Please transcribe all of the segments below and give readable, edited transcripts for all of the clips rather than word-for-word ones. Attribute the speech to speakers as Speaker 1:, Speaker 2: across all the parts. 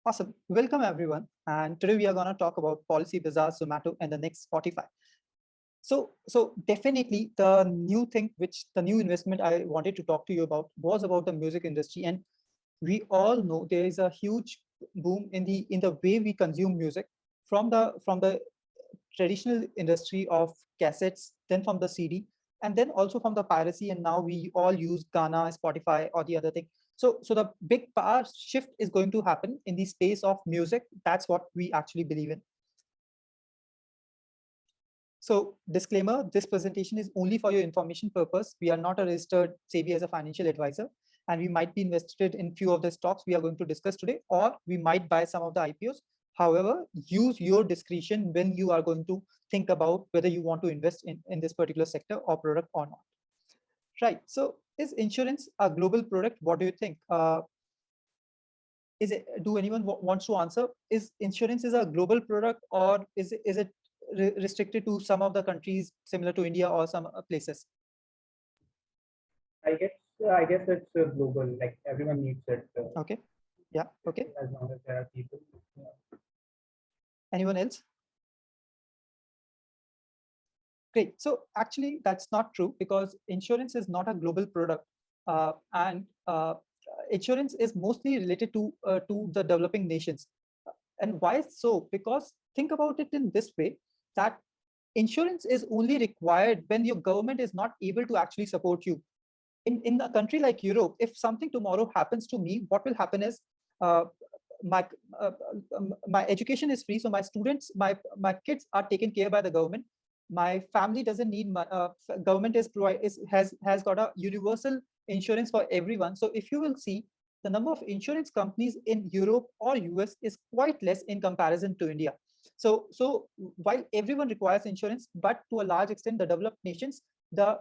Speaker 1: Awesome. Welcome, everyone. And today we are going to talk about Policy Bazaar, Zomato, and the next Spotify. So definitely the new thing, which the new investment I wanted to talk to you about was about the music industry. And we all know there is a huge boom in the way we consume music from the traditional industry of cassettes, then from the CD, and then also from the piracy. And now we all use Ghana, Spotify, or the other thing. So the big power shift is going to happen in the space of music. That's what we actually believe in. So disclaimer, this presentation is only for your information purpose. We are not a registered SEBI as a financial advisor, and we might be invested in few of the stocks we are going to discuss today, or we might buy some of the IPOs. However, use your discretion when you are going to think about whether you want to invest in this particular sector or product or not. Right. So is insurance a global product? What do you think? Is it, do anyone wants to answer? Is insurance is a global product, or is it restricted to some of the countries similar to India or some places?
Speaker 2: I guess I guess it's global. Like everyone needs it.
Speaker 1: Okay. Yeah. Okay.
Speaker 2: As long as there are people. Yeah.
Speaker 1: Anyone else? Great. So actually, that's not true because insurance is not a global product, and insurance is mostly related to the developing nations. And why so? Because think about it in this way, that insurance is only required when your government is not able to actually support you. In a country like Europe, if something tomorrow happens to me, what will happen is uh, my my education is free, so my students, my kids are taken care by the government. My family doesn't need government is provide is has got a universal insurance for everyone. So if you will see, the number of insurance companies in Europe or US is quite less in comparison to India. So while everyone requires insurance, but to a large extent, the developed nations, the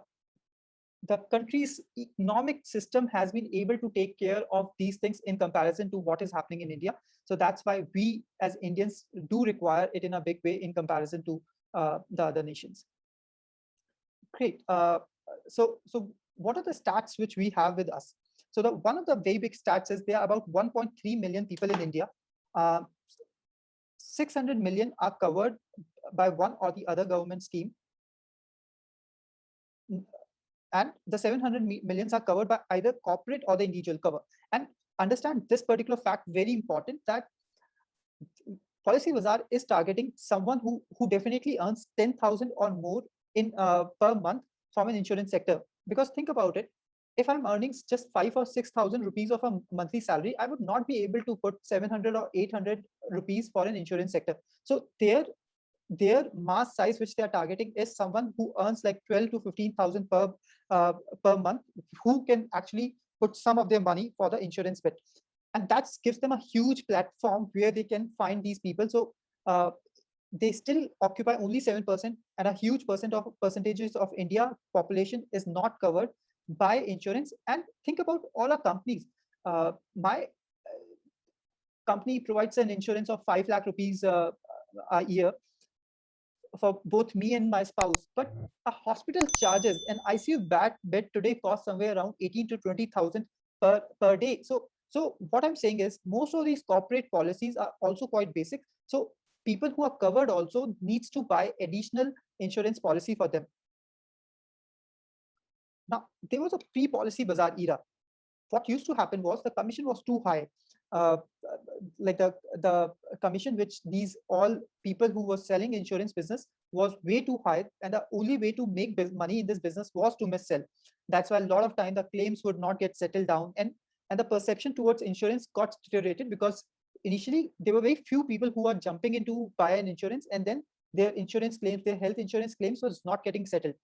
Speaker 1: country's economic system has been able to take care of these things in comparison to what is happening in India. So that's why we as Indians do require it in a big way in comparison to the other nations. Great. So what are the stats which we have with us? So the one of the very big stats is there are about 1.3 million people in India. Uh, 600 million are covered by one or the other government scheme, and the 700 millions are covered by either corporate or the individual cover. And understand this particular fact, very important, that Policy Bazaar is targeting someone who definitely earns 10,000 or more in per month from an insurance sector. Because think about it, if I'm earning just 5 or 6,000 rupees of a monthly salary, I would not be able to put 700 or 800 rupees for an insurance sector. So their mass size which they are targeting is someone who earns like 12 to 15,000 per month, who can actually put some of their money for the insurance bit. And that gives them a huge platform where they can find these people. So they still occupy only 7%, and a huge percentages of India population is not covered by insurance. And think about all our companies. My company provides an insurance of 5 lakh rupees a year for both me and my spouse. But a hospital charges an ICU bed today costs somewhere around 18 to 20,000 per day. So what I'm saying is most of these corporate policies are also quite basic. So people who are covered also needs to buy additional insurance policy for them. Now, there was a pre-policy bazaar era. What used to happen was the commission was too high. Uh, like the commission which these all people who were selling insurance business was way too high, and the only way to make money in this business was to mis-sell. That's why a lot of time the claims would not get settled down, and the perception towards insurance got deteriorated because initially there were very few people who are jumping into buy an insurance, and then their insurance claims, their health insurance claims was not getting settled.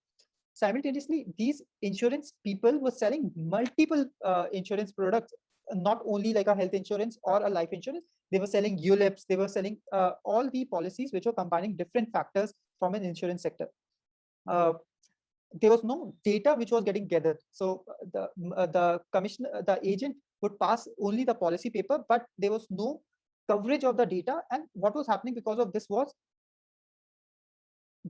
Speaker 1: Simultaneously, these insurance people were selling multiple insurance products, not only like a health insurance or a life insurance. They were selling ULIPs, they were selling all the policies which were combining different factors from an insurance sector. Uh, there was no data which was getting gathered. So the commissioner, the agent would pass only the policy paper, but there was no coverage of the data. And what was happening because of this was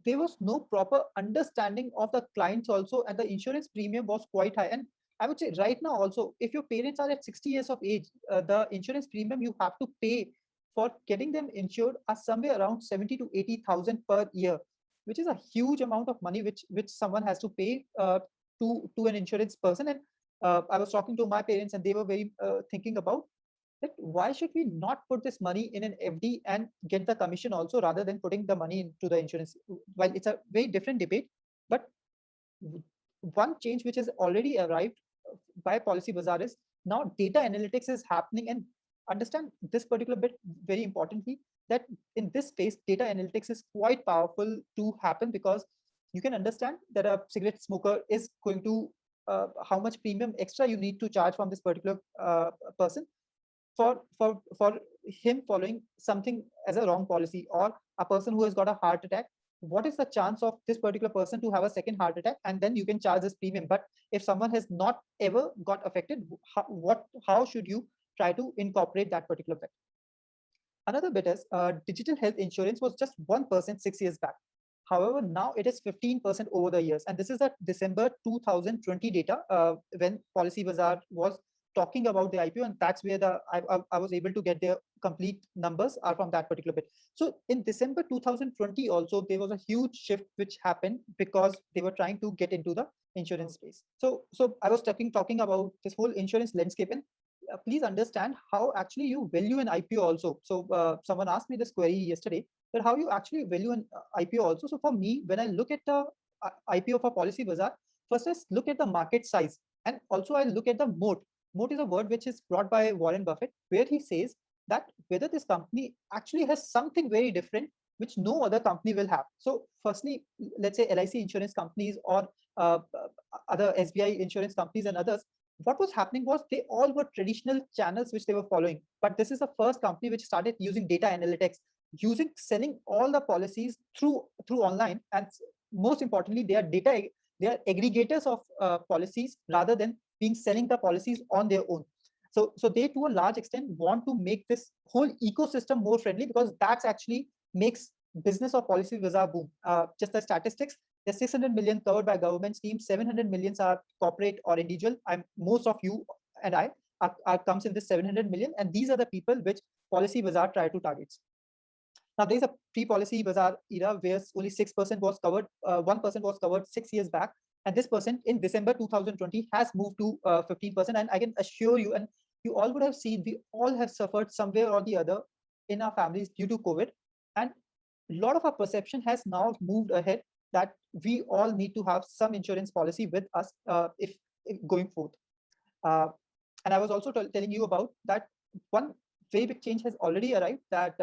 Speaker 1: there was no proper understanding of the clients also, and the insurance premium was quite high. And I would say right now also, if your parents are at 60 years of age, the insurance premium you have to pay for getting them insured are somewhere around 70 to 80,000 per year, which is a huge amount of money which someone has to pay to an insurance person. And I was talking to my parents, and they were very thinking about that why should we not put this money in an FD and get the commission also, rather than putting the money into the insurance? While it's a very different debate, but one change which has already arrived by Policy Bazaar is now data analytics is happening. And understand this particular bit very importantly, that in this space, data analytics is quite powerful to happen, because you can understand that a cigarette smoker is going to how much premium extra you need to charge from this particular person for him following something as a wrong policy, or a person who has got a heart attack. What is the chance of this particular person to have a second heart attack, and then you can charge this premium? But if someone has not ever got affected, how should you try to incorporate that particular bit? Another bit is digital health insurance was just 1% 6 years back. However, now it is 15% over the years. And this is the December 2020 data, when Policy Bazaar was talking about the IPO. And that's where I was able to get their complete numbers are from that particular bit. So in December 2020 also, there was a huge shift which happened because they were trying to get into the insurance space. So I was talking about this whole insurance landscape. And please understand how actually you value an IPO also. So someone asked me this query yesterday, that how you actually value an IPO also. So for me, when I look at the IPO for Policy Bazaar, first I look at the market size, and also I look at the moat. Moat is a word which is brought by Warren Buffett, where he says that whether this company actually has something very different which no other company will have. So firstly, let's say LIC insurance companies, or other SBI insurance companies and others, what was happening was they all were traditional channels which they were following. But this is the first company which started using data analytics, using selling all the policies through online. And most importantly, they are aggregators of policies, rather than being selling the policies on their own. So they, to a large extent, want to make this whole ecosystem more friendly, because that's actually makes business of Policy Bazaar boom. Just the statistics, there's 600 million covered by government schemes, 700 millions are corporate or individual. Most of you and I are comes in this 700 million, and these are the people which Policy Bazaar try to target. Now there's a pre-Policy Bazaar era where only 6% was covered, 1% was covered 6 years back, and this percent in December 2020 has moved to 15%. And I can assure you, and you all would have seen, we all have suffered somewhere or the other in our families due to COVID, and a lot of our perception has now moved ahead, that we all need to have some insurance policy with us if going forth. And I was also telling you about that one very big change has already arrived, that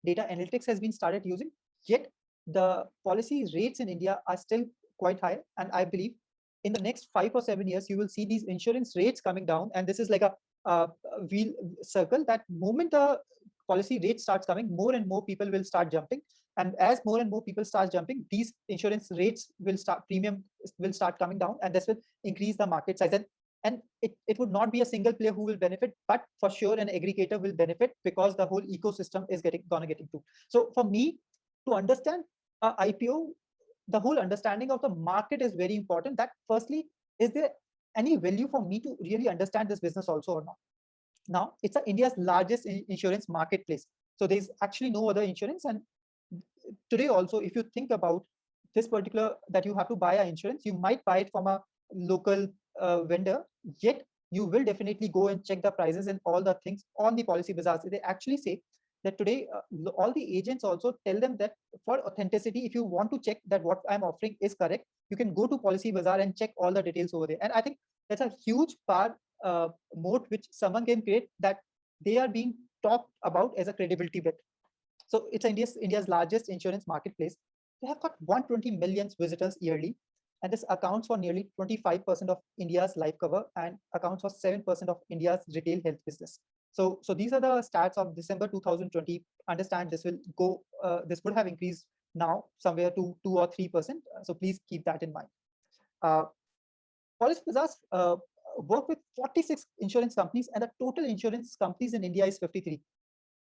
Speaker 1: data analytics has been started using, yet the policy rates in India are still quite high. And I believe in the next 5 or 7 years, you will see these insurance rates coming down. And this is like a wheel circle, that moment the policy rate starts coming, more and more people will start jumping. And as more and more people start jumping, these insurance rates will start, premium will start coming down, and this will increase the market size. And it would not be a single player who will benefit, but for sure an aggregator will benefit, because the whole ecosystem is gonna get improved. So for me, to understand IPO, the whole understanding of the market is very important. That firstly, is there any value for me to really understand this business also or not? Now it's India's largest insurance marketplace. So there's actually no other insurance. And today also, if you think about this particular, that you have to buy an insurance, you might buy it from a local vendor, yet you will definitely go and check the prices and all the things on the Policy Bazaars. They actually say that today all the agents also tell them that for authenticity, if you want to check that what I'm offering is correct, you can go to Policy Bazaar and check all the details over there. And I think that's a huge part moat which someone can create, that they are being talked about as a credibility bit. So it's India's largest insurance marketplace. They have got 120 million visitors yearly, and this accounts for nearly 25% of India's life cover and accounts for 7% of India's retail health business. So these are the stats of December 2020. Understand this will go, this would have increased now somewhere to 2 or 3%. So please keep that in mind. Policy Bazaars work with 46 insurance companies, and the total insurance companies in India is 53.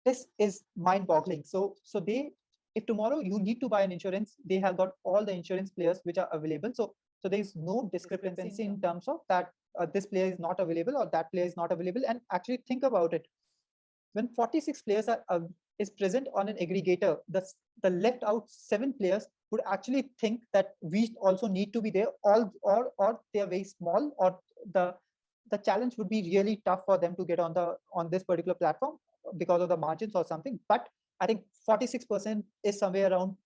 Speaker 1: This is mind-boggling. So they, if tomorrow you need to buy an insurance, they have got all the insurance players which are available. So there is no discrepancy in terms of that this player is not available or that player is not available. And actually think about it. When 46 players is present on an aggregator, the left out 7 players would actually think that we also need to be there, or they are very small, or the challenge would be really tough for them to get on this particular platform because of the margins or something. But I think 46% is somewhere around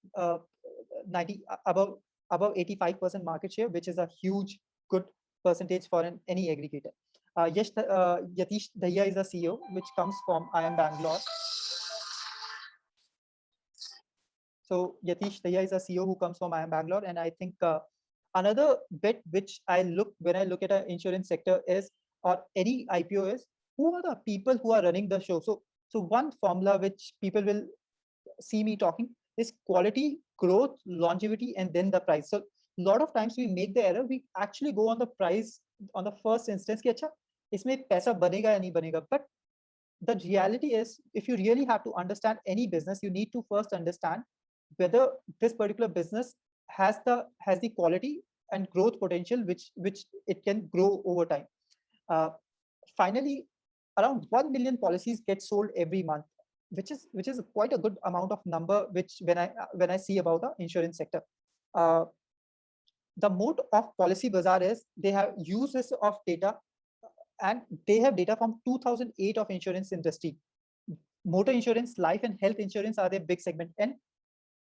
Speaker 1: 90 above 85% market share, which is a huge good percentage for any aggregator. Yatish Dahiya is the CEO, which comes from IIM Bangalore. So Yatish Dahiya is a CEO who comes from IIM Bangalore, and I think another bit which I look when I look at an insurance sector is, or any IPO is, who are the people who are running the show. So one formula which people will see me talking is quality, growth, longevity, and then the price. So a lot of times we make the error, we actually go on the price on the first instance कि अच्छा इसमें पैसा बनेगा या नहीं बनेगा. But the reality is, if you really have to understand any business, you need to first understand whether this particular business has the quality and growth potential which it can grow over time. Finally, around 1 million policies get sold every month, which is quite a good amount of number, which when I see about the insurance sector. The mode of Policy Bazaar is they have uses of data, and they have data from 2008 of insurance industry. Motor insurance, life and health insurance are their big segment. And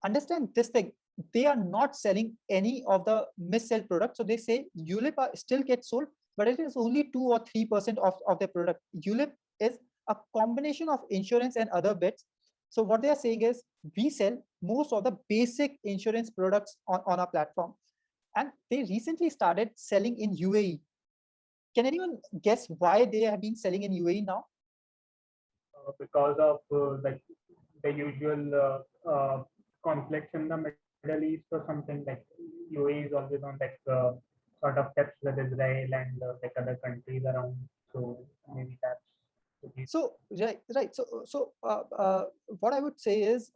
Speaker 1: understand this thing, they are not selling any of the mis-sell products. So they say ULIP still gets sold, but it is only 2 or 3% of their product. ULIP is a combination of insurance and other bits. So what they are saying is, we sell most of the basic insurance products on our platform. And they recently started selling in UAE. Can anyone guess why they have been selling in UAE now?
Speaker 2: Because of like the usual conflicts in the Middle East or something. Like UAE is always on like sort of steps with Israel and like other countries around. So maybe that's the reason.
Speaker 1: So right. So what I would say is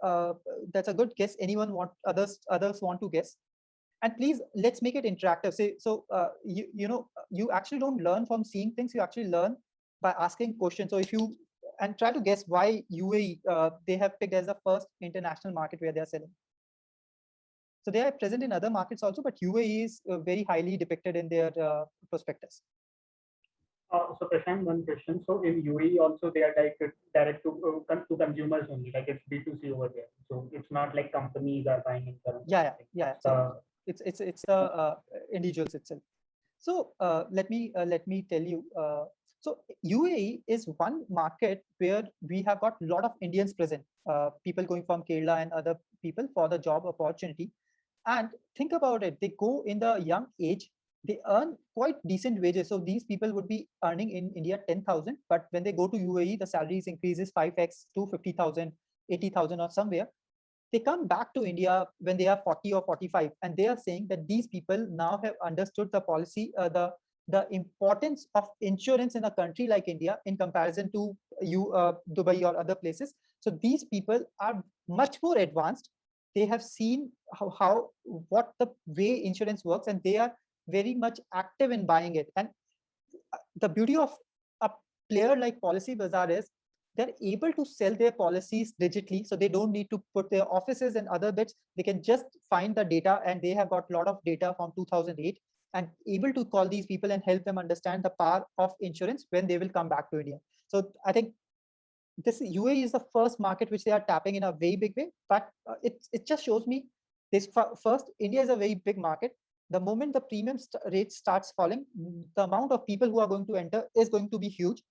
Speaker 1: that's a good guess. Others want to guess? And please, let's make it interactive. So you actually don't learn from seeing things. You actually learn by asking questions. So and try to guess why UAE they have picked as the first international market where they are selling. So they are present in other markets also, but UAE is very highly depicted in their prospectus.
Speaker 2: So Prashant, one question. So in UAE also they are direct to consumers only, like it's B2C over there. So it's not like companies are buying insurance.
Speaker 1: Yeah. So it's individuals itself. So let me tell you. So UAE is one market where we have got a lot of Indians present, people going from Kerala and other people for the job opportunity. And think about it, they go in the young age, they earn quite decent wages. So these people would be earning in India 10,000, but when they go to UAE, the salaries increases 5x to 50,000, 80,000 or somewhere. They come back to India when they are 40 or 45, and they are saying that these people now have understood the policy, the importance of insurance in a country like India in comparison to Dubai or other places. So these people are much more advanced. They have seen what the way insurance works, and they are very much active in buying it. And the beauty of a player like Policy Bazaar is they're able to sell their policies digitally, so they don't need to put their offices and other bits. They can just find the data, and they have got a lot of data from 2008 and able to call these people and help them understand the power of insurance when they will come back to India. So I think this UAE is the first market which they are tapping in a very big way. But it just shows me this. First, India is a very big market. The moment the premium rate starts falling, the amount of people who are going to enter is going to be huge.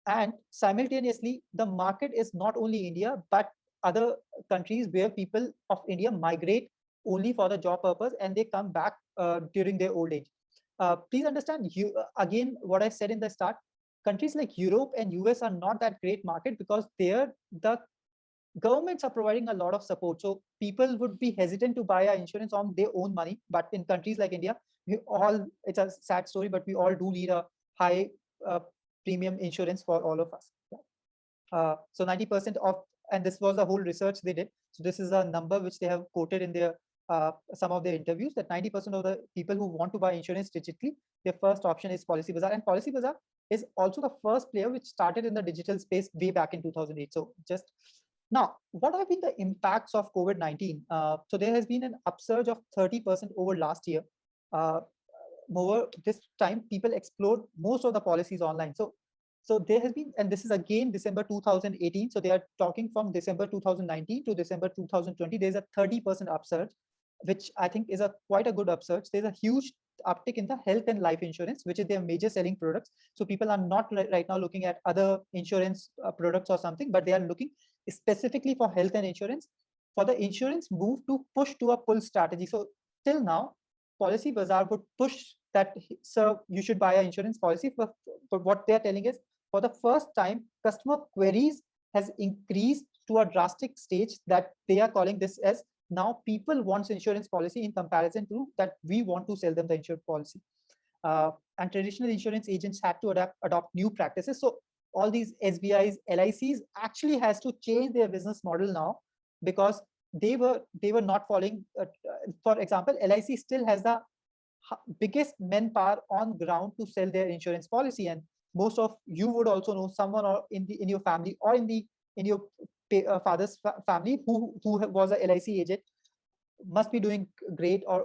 Speaker 1: And simultaneously, the market is not only India, but other countries where people of India migrate only for the job purpose, and they come back during their old age. Please understand, again, what I said in the start, countries like Europe and US are not that great market because there the governments are providing a lot of support. So people would be hesitant to buy our insurance on their own money. But in countries like India, it's a sad story, but we all do need a high premium insurance for all of us. So 90% of, and this was the whole research they did. So this is a number which they have quoted in their some of their interviews that 90% of the people who want to buy insurance digitally, their first option is Policybazaar. And Policybazaar is also the first player which started in the digital space way back in 2008. So just now, what have been the impacts of COVID-19? So there has been an upsurge of 30% over last year. More this time, people explored most of the policies online. So there has been, and this is again December 2018. So they are talking from December 2019 to December 2020. There's a 30% upsurge, which I think is quite a good upsurge. There's a huge uptick in the health and life insurance, which is their major selling products. So people are not right now looking at other insurance products or something, but they are looking specifically for health and insurance. For the insurance move to push to a pull strategy. So till now, Policybazaar would push that, so you should buy an insurance policy. But what they're telling is, for the first time, customer queries has increased to a drastic stage that they are calling this as, now people want insurance policy in comparison to that we want to sell them the insurance policy. And traditional insurance agents had to adopt new practices. So all these SBIs, LICs actually has to change their business model now, because they were not following. For example, LIC still has the biggest manpower on ground to sell their insurance policy, and most of you would also know someone or in your family or in your father's family who was a LIC agent, must be doing great or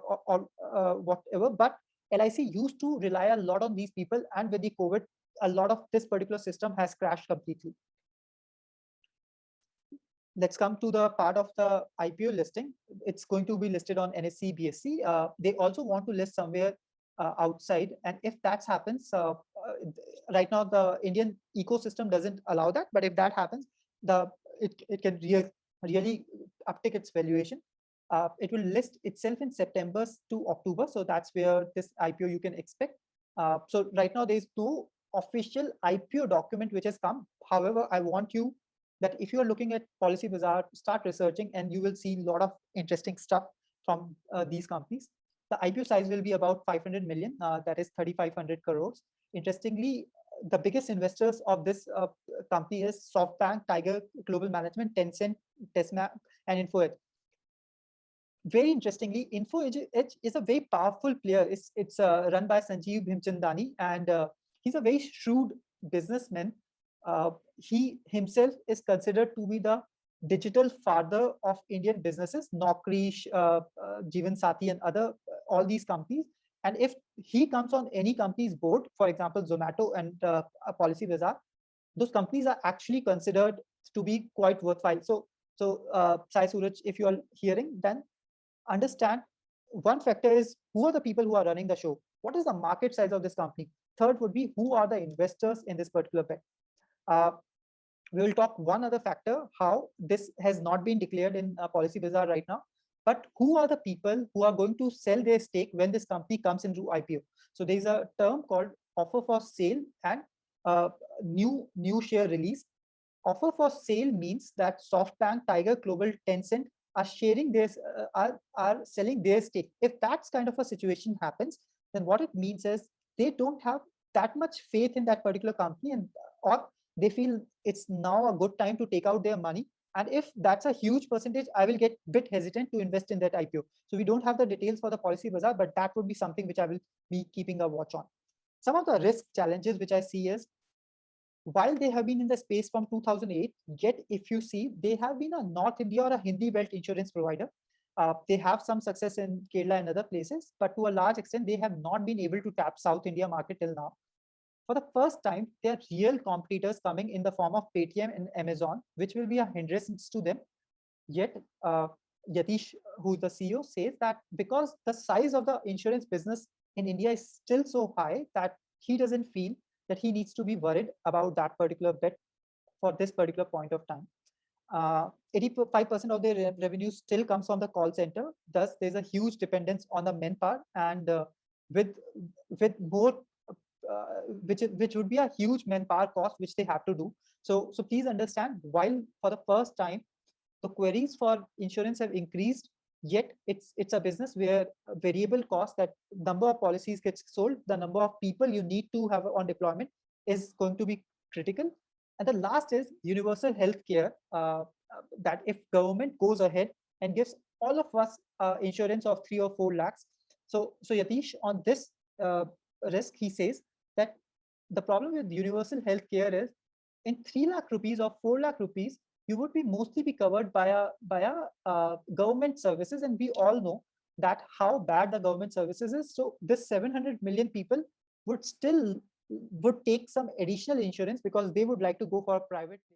Speaker 1: whatever. But LIC used to rely a lot on these people, and with the COVID, a lot of this particular system has crashed completely. Let's come to the part of the IPO listing. It's going to be listed on NSE, BSE. They also want to list somewhere outside, and if that happens, right now the Indian ecosystem doesn't allow that. But if that happens, it can really uptick its valuation. It will list itself in September to October, so that's where this IPO you can expect. So right now there is no official IPO document which has come. However, I want you that if you are looking at Policybazaar, start researching, and you will see a lot of interesting stuff from these companies. The IPO size will be about 500 million, that is 3,500 crores. Interestingly, the biggest investors of this company is SoftBank, Tiger Global Management, Tencent, Tesma, and Info Edge. Very interestingly, Info Edge is a very powerful player. It's run by Sanjeev Bhimchandani, and he's a very shrewd businessman. He himself is considered to be the digital father of Indian businesses, Naukri, Jeevansathi, and all these companies. And if he comes on any company's board, for example, Zomato and Policybazaar, those companies are actually considered to be quite worthwhile. So Sai Suraj, if you are hearing, then understand one factor is, who are the people who are running the show? What is the market size of this company? Third would be, who are the investors in this particular bet? We will talk one other factor, how this has not been declared in Policybazaar right now, but who are the people who are going to sell their stake when this company comes into IPO? So there is a term called offer for sale and new share release. Offer for sale means that SoftBank, Tiger Global, Tencent are sharing this, are selling their stake. If that's kind of a situation happens, then what it means is they don't have that much faith in that particular company, and or they feel it's now a good time to take out their money. And if that's a huge percentage, I will get a bit hesitant to invest in that IPO. So we don't have the details for the Policybazaar, but that would be something which I will be keeping a watch on. Some of the risk challenges which I see is, while they have been in the space from 2008, yet if you see, they have been a North India or a Hindi belt insurance provider. They have some success in Kerala and other places, but to a large extent, they have not been able to tap South India market till now. For the first time, there are real competitors coming in the form of Paytm and Amazon, which will be a hindrance to them. Yet, Yatish, who is the CEO, says that because the size of the insurance business in India is still so high, that he doesn't feel that he needs to be worried about that particular bet for this particular point of time. 85% of their revenue still comes from the call center. Thus, there's a huge dependence on the manpower, and with more, which would be a huge manpower cost which they have to do. So please understand, while for the first time the queries for insurance have increased, yet it's a business where variable cost, that number of policies gets sold, the number of people you need to have on deployment is going to be critical. And the last is universal health care, that if government goes ahead and gives all of us insurance of 3 or 4 lakhs. So Yatish, on this risk, he says that the problem with universal healthcare is in 3 lakh rupees or 4 lakh rupees, you would be mostly be covered by a government services, and we all know that how bad the government services is. So this 700 million people would still would take some additional insurance because they would like to go for private.